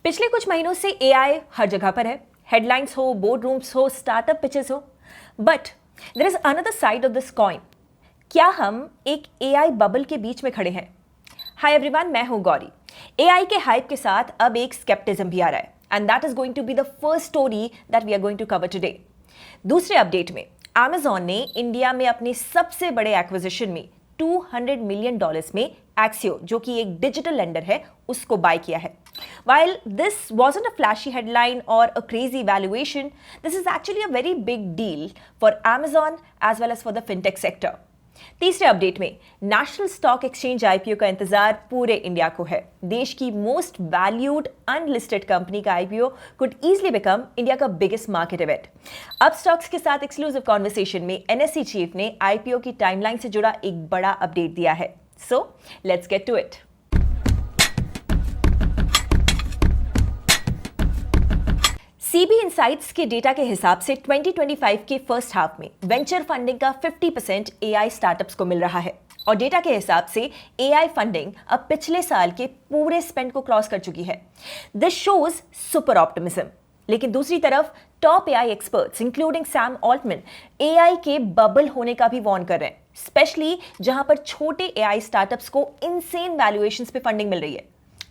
पिछले कुछ महीनों से एआई हर जगह पर है। हेडलाइंस हो, बोर्ड रूम्स हो, स्टार्टअप पिचेस हो, but there is another side of this coin. क्या हम एक एआई बबल के बीच में खड़े हैं? हाय एवरीवन, मैं हूं गौरी। एआई के हाइप के साथ अब एक स्केप्टिज्म भी आ रहा है, and that is going to be the first story that we are going to cover today. दूसरे अपडेट में Amazon ने इंडिया में अपने सबसे बड़े एक्विजिशन में $200 मिलियन में एक्सियो, जो कि एक डिजिटल लेंडर है, उसको बाय किया है। While this wasn't a flashy headline or a crazy valuation, this is actually a very big deal for Amazon as well as for the fintech sector. तीसरे अपडेट में नेशनल स्टॉक एक्सचेंज आईपीओ का इंतजार पूरे India को है। देश की most valued unlisted company का IPO could easily become India का बिगेस्ट मार्केट इवेंट। अब स्टॉक्स के साथ एक्सक्लूसिव कॉन्वर्सेशन में एनएसई चीफ ने आईपीओ की टाइमलाइन से जुड़ा एक बड़ा अपडेट दिया है। So let's get to it. CB insights के डेटा के हिसाब से 2025 के फर्स्ट हाफ में वेंचर फंडिंग का 50% एआई स्टार्टअप्स को मिल रहा है, और डेटा के हिसाब से एआई फंडिंग अब पिछले साल के पूरे स्पेंड को क्रॉस कर चुकी है। This shows super optimism. लेकिन दूसरी तरफ top AI experts including Sam Altman AI के बबल होने का भी वार्न कर रहे हैं, स्पेशली जहां पर छोटे एआई स्टार्टअप्स को इनसेन वैल्यूएशंस पे फंडिंग मिल रही है।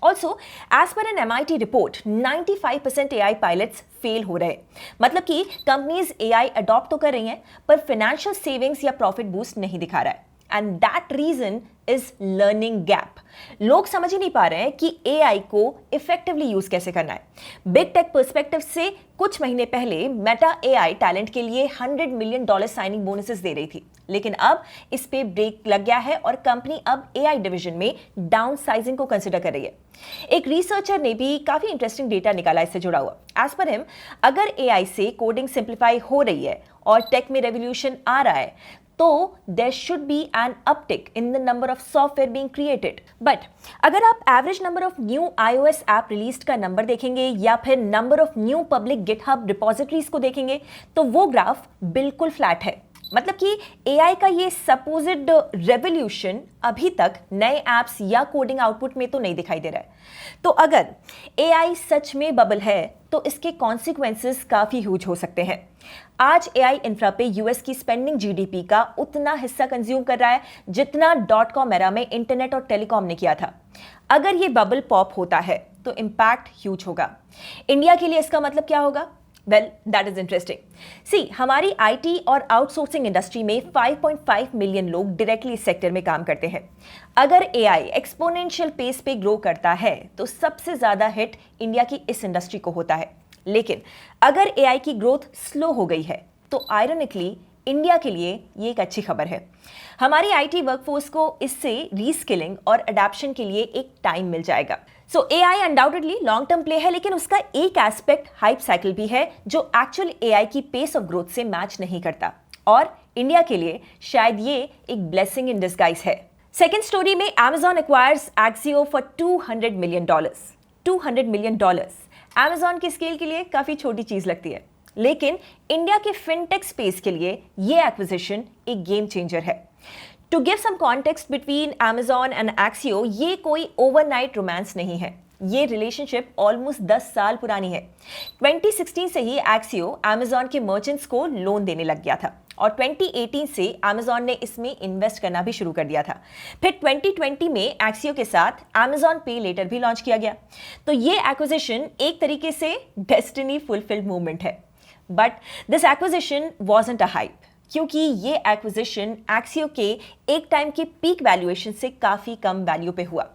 Also, as per an MIT report, 95% AI pilots fail हो रहे हैं। मतलब कि कंपनीज AI अडॉप्ट तो कर रही हैं, पर फाइनेंशियल सेविंग्स या प्रॉफिट बूस्ट नहीं दिखा रहा है। And that reason is learning gap. लोग समझ ही नहीं पा रहे हैं कि AI को इफेक्टिवली यूज कैसे करना है। बिग टेक पर्सपेक्टिव से कुछ महीने पहले मेटा AI टैलेंट के लिए $100 मिलियन साइनिंग बोनसेस दे रही थी, लेकिन अब इस पे ब्रेक लग गया है और कंपनी अब AI डिवीजन में डाउन साइजिंग को कंसिडर कर रही है। एक रिसर्चर ने भी काफी इंटरेस्टिंग डेटा निकाला इससे जुड़ा हुआ। एज पर हिम, अगर AI से कोडिंग सिंप्लीफाई हो रही है और टेक में रेवोल्यूशन आ रहा है, तो there should be an uptick in the number of software being created. But अगर आप average number of new iOS app release का नंबर देखेंगे या फिर number of new public GitHub repositories को देखेंगे, तो वो ग्राफ बिल्कुल फ्लैट है। मतलब कि एआई का ये सपोजिड रेवोल्यूशन अभी तक नए एप्स या कोडिंग आउटपुट में तो नहीं दिखाई दे रहा है। तो अगर एआई सच में बबल है, तो इसके कॉन्सिक्वेंसेस काफी ह्यूज हो सकते हैं। आज एआई इंफ्रा पे यूएस की स्पेंडिंग जीडीपी का उतना हिस्सा कंज्यूम कर रहा है जितना .com एरा में इंटरनेट और टेलीकॉम ने किया था। अगर ये बबल पॉप होता है तो इंपैक्ट ह्यूज होगा। इंडिया के लिए इसका मतलब क्या होगा? Well, that is interesting. See, हमारी आईटी और आउटसोर्सिंग इंडस्ट्री में 5.5 मिलियन लोग डायरेक्टली इस सेक्टर में काम करते हैं। अगर एआई एक्सपोनेंशियल पेस पे ग्रो करता है तो सबसे ज्यादा हिट इंडिया की इस इंडस्ट्री को होता है। लेकिन अगर एआई की ग्रोथ स्लो हो गई है तो आयरनिकली इंडिया के लिए ये एक अच्छी खबर है। हमारी आईटी वर्कफोर्स को इससे रीस्किलिंग और अडैप्शन के लिए एक टाइम मिल जाएगा। सो AI undoubtedly long term play है, लेकिन उसका एक एस्पेक्ट हाइप साइकिल भी है जो एक्चुअल एआई की पेस ऑफ ग्रोथ से मैच नहीं करता, और इंडिया के लिए शायद ये एक ब्लेसिंग इन डिस्गाइज है। सेकेंड स्टोरी में Amazon acquires Axio for $200 million. $200 million Amazon के स्केल के लिए काफी छोटी चीज लगती है, लेकिन इंडिया के फिनटेक स्पेस के लिए ये एक्विजिशन एक गेम चेंजर है। To give some context between Amazon and Axio, ये कोई ओवरनाइट रोमांस नहीं है। ये रिलेशनशिप ऑलमोस्ट 10 साल पुरानी है। 2016 से ही एक्सियो Amazon के मर्चेंट्स को लोन देने लग गया था, और 2018 से Amazon ने इसमें इन्वेस्ट करना भी शुरू कर दिया था। फिर 2020 में एक्सियो के साथ Amazon पे लेटर भी लॉन्च किया गया। तो ये एक्विजिशन एक तरीके से डेस्टिनी फुलफिल्ड मूवमेंट है। But this acquisition wasn't a hype, क्योंकि ये एक्विजिशन एक्सियो के एक टाइम के पीक वैल्यूएशन से काफी कम वैल्यू पे हुआ।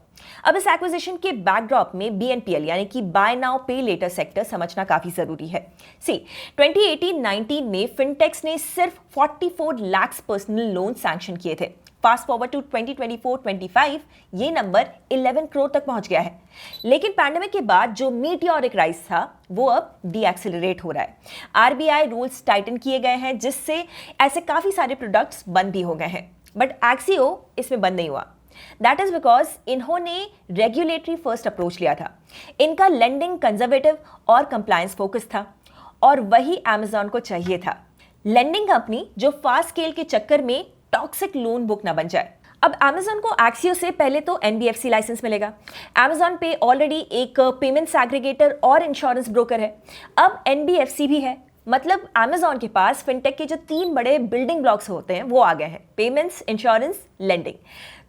अब इस एक्विजिशन के बैकड्रॉप में बीएनपीएल यानी कि बाय नाउ पे लेटर सेक्टर समझना काफी जरूरी है। सी, 2018-19 में फिनटेक्स ने सिर्फ 44 लाख पर्सनल लोन सैंक्शन किए थे। फास्ट फॉरवर्ड टू 2024-25 ये नंबर 11 करोड़ तक पहुंच गया है। लेकिन पैंडेमिक के बाद जो मीटियोरिक राइज था वो अब डीएक्सेलरेट हो रहा है। आरबीआई रूल्स टाइटन किए गए हैं, जिससे ऐसे काफी सारे प्रोडक्ट्स बंद भी हो गए हैं। बट एक्सियो इसमें बंद नहीं हुआ। दैट इज बिकॉज इन्होंने रेगुलेटरी फर्स्ट अप्रोच लिया था। इनका लेंडिंग कंजर्वेटिव और कंप्लायंस फोकस था, और वही Amazon को चाहिए था। लेंडिंग कंपनी जो फास्ट स्केल के चक्कर में टॉक्सिक लोन बुक ना बन जाए। अब Amazon को Axios से पहले तो NBFC लाइसेंस मिलेगा। Amazon पे ऑलरेडी एक पेमेंट्स एग्रीगेटर और इंश्योरेंस ब्रोकर है, अब NBFC भी है। मतलब Amazon के पास फिनटेक के जो 3 बड़े बिल्डिंग ब्लॉक्स होते हैं वो आ गए हैं, पेमेंट्स, इंश्योरेंस, लेंडिंग।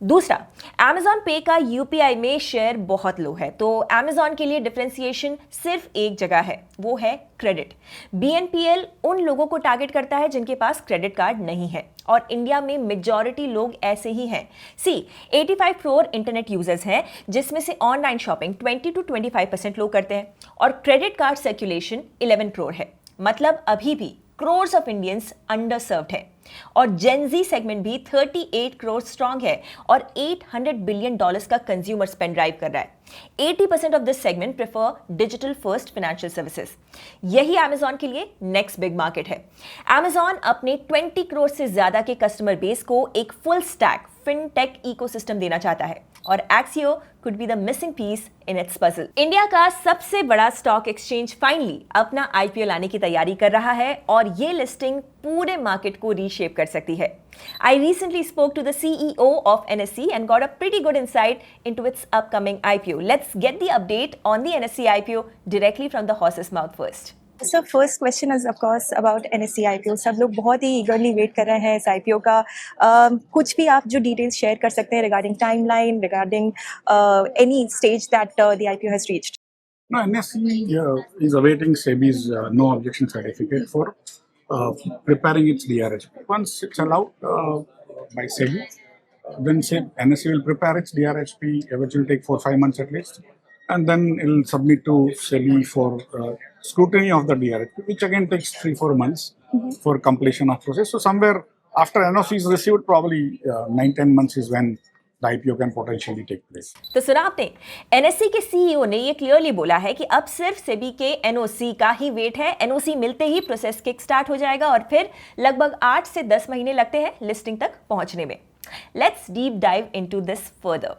दूसरा, Amazon पे का UPI में शेयर बहुत लो है, तो Amazon के लिए डिफरेंशिएशन सिर्फ एक जगह है, वो है क्रेडिट। BNPL उन लोगों को टारगेट करता है जिनके पास क्रेडिट कार्ड नहीं है, और इंडिया में मेजॉरिटी लोग ऐसे ही हैं। 85 करोड़ इंटरनेट यूजर्स हैं, जिसमें से ऑनलाइन शॉपिंग 20 to 25% लोग करते हैं, और क्रेडिट कार्ड सर्कुलेशन 11 करोड़ है। मतलब अभी भी crores of Indians under served है, और जेनजी सेगमेंट भी 38 करोड़ स्ट्रांग है और $800 बिलियन का कंज्यूमर स्पेंड ड्राइव कर रहा है। 80% of this segment prefer digital first financial services. यही Amazon के लिए नेक्स्ट बिग मार्केट है। Amazon अपने 20 करोड़ से ज्यादा के कस्टमर बेस को एक फुल स्टैक फिनटेक इकोसिस्टम देना चाहता है, और Axio could be the missing piece in its puzzle। India का सबसे बड़ा स्टॉक एक्सचेंज फाइनली अपना IPO लाने की तैयारी कर रहा है, और ये लिस्टिंग पूरे मार्केट को रीशेप कर सकती है। I recently spoke to the CEO of NSE and got a pretty good insight into its upcoming IPO. Let's get the update on the NSE IPO directly from the horse's mouth first. So first question is of course about NSE IPO। सब लोग बहुत ही eagerly wait कर रहे हैं इस IPO का। कुछ भी आप जो details share कर सकते हैं regarding timeline, regarding any stage that the IPO has reached? No, NSE is awaiting SEBI's no objection certificate for preparing its DRHP. Once it's allowed by SEBI, then NSE will prepare its DRHP, which will take 4-5 months at least, and then it will submit to SEBI for scrutiny of the DRHP, which again takes 3-4 months for completion of process. So somewhere after NOC is received, probably 9-10 months is when the IPO can potentially take place. तो सुना आपने, NSE के CEO ने ये clearly बोला है कि अब सिर्फ सेबी के NOC का ही वेट है। NOC मिलते ही प्रोसेस किक स्टार्ट हो जाएगा, और फिर लगभग 8 से 10 महीने लगते हैं लिस्टिंग तक पहुंचने में। Let's deep dive into this further.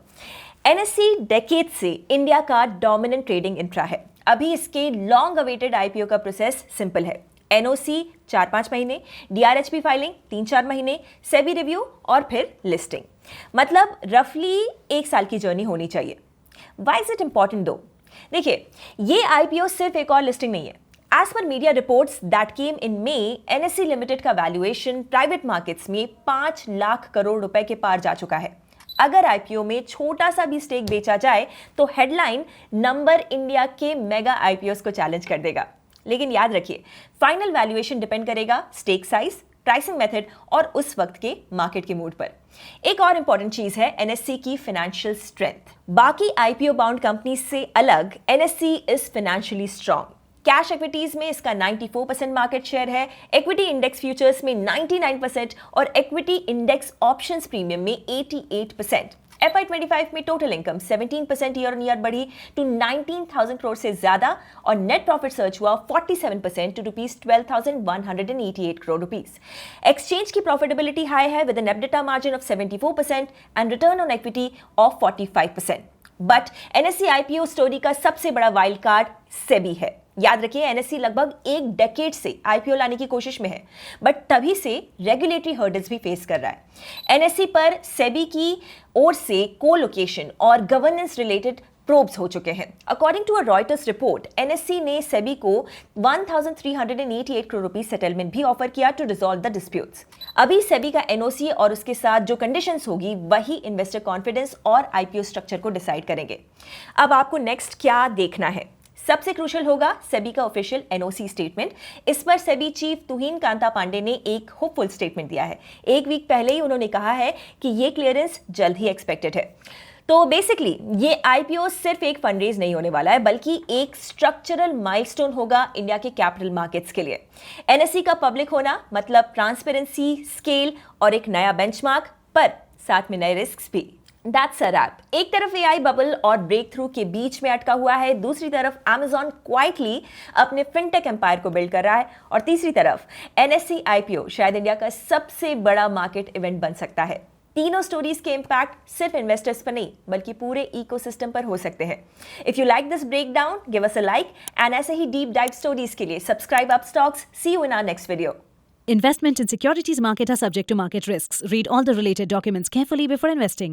NSE decade से इंडिया का डोमिनेंट ट्रेडिंग इंफ्रा है। अभी इसके लॉन्ग अवेटेड IPO का प्रोसेस सिंपल है। NOC 4-5 महीने, DRHP फाइलिंग 3-4 महीने, सेबी रिव्यू और फिर लिस्टिंग। मतलब रफली 1 साल की जर्नी होनी चाहिए। Why is it important though? देखिए, ये IPO सिर्फ एक और लिस्टिंग नहीं है। As per media reports that came in May, NSE Limited का वैल्यूएशन प्राइवेट मार्केट्स में 5 लाख करोड़ रुपए के पार जा चुका है। अगर IPO में छोटा सा भी स्टेक बेचा जाए तो हेडलाइन नंबर इंडिया के मेगा IPOs को चैलेंज कर देगा। लेकिन याद रखिए, फाइनल वैल्यूएशन डिपेंड करेगा स्टेक साइज, प्राइसिंग मेथड और उस वक्त के मार्केट के मूड पर। एक और इंपॉर्टेंट चीज है NSE की फाइनेंशियल स्ट्रेंथ। बाकी IPO बाउंड कंपनी से अलग NSE is financially strong. Cash equities में इसका 94% मार्केट शेयर है, इक्विटी इंडेक्स फ्यूचर्स में 99% और इक्विटी इंडेक्स ऑप्शंस प्रीमियम में 88%। FY25 में total income 17% year on year बढ़ी टू 19,000 करोड़ से ज्यादा, और नेट प्रॉफिट सर्च हुआ 47% टू ₹12,188 करोड़। एक्सचेंज की प्रॉफिटेबिलिटी हाई है with an EBITDA margin of 74% and return on equity of 45%। But NSE IPO story का सबसे बड़ा वाइल्ड कार्ड सेबी है। याद रखिए, NSE लगभग 1 डेकेड से IPO लाने की कोशिश में है, बट तभी से रेगुलेटरी हर्डल्स भी फेस कर रहा है। NSE पर सेबी की ओर से कोलोकेशन और गवर्नेंस रिलेटेड प्रोब्स हो चुके हैं। According to a Reuters report, NSE ने सेबी को 1,388 करोड़ रुपीस सेटलमेंट भी ऑफर किया टू रिजॉल्व द डिस्प्यूट्स। अभी सेबी का NOC और उसके साथ जो कंडीशंस होगी वही इन्वेस्टर कॉन्फिडेंस और IPO स्ट्रक्चर को डिसाइड करेंगे। अब आपको नेक्स्ट क्या देखना है? सबसे क्रूशियल होगा सेबी का ऑफिशियल NOC स्टेटमेंट। इस पर सेबी चीफ तुहिन कांता पांडे ने एक होपफुल स्टेटमेंट दिया है। 1 वीक पहले ही उन्होंने कहा है कि ये क्लियरेंस जल्द ही एक्सपेक्टेड है। तो बेसिकली ये IPO सिर्फ एक फंडरेज नहीं होने वाला है, बल्कि एक स्ट्रक्चरल माइलस्टोन होगा इंडिया के कैपिटल मार्केट्स के लिए। NSE का पब्लिक होना मतलब ट्रांसपेरेंसी, स्केल और एक नया बेंचमार्क, पर साथ में नए रिस्क्स भी। That's a wrap। एक तरफ AI बबल और ब्रेक थ्रू के बीच में अटका हुआ है, दूसरी तरफ Amazon क्वाइटली अपने फिनटेक एम्पायर को बिल्ड कर रहा है, और तीसरी तरफ NSE IPO शायद इंडिया का सबसे बड़ा मार्केट इवेंट बन सकता है। तीनों स्टोरीज के इम्पैक्ट सिर्फ इन्वेस्टर्स पर नहीं बल्कि पूरे इकोसिस्टम पर हो सकते हैं। If you like this breakdown, give us a like, and ऐसे ही डीप डाइव स्टोरीज के लिए subscribe Upstox. See you in our next video. Investment in securities market are subject to market risks. Read all the related documents carefully before investing.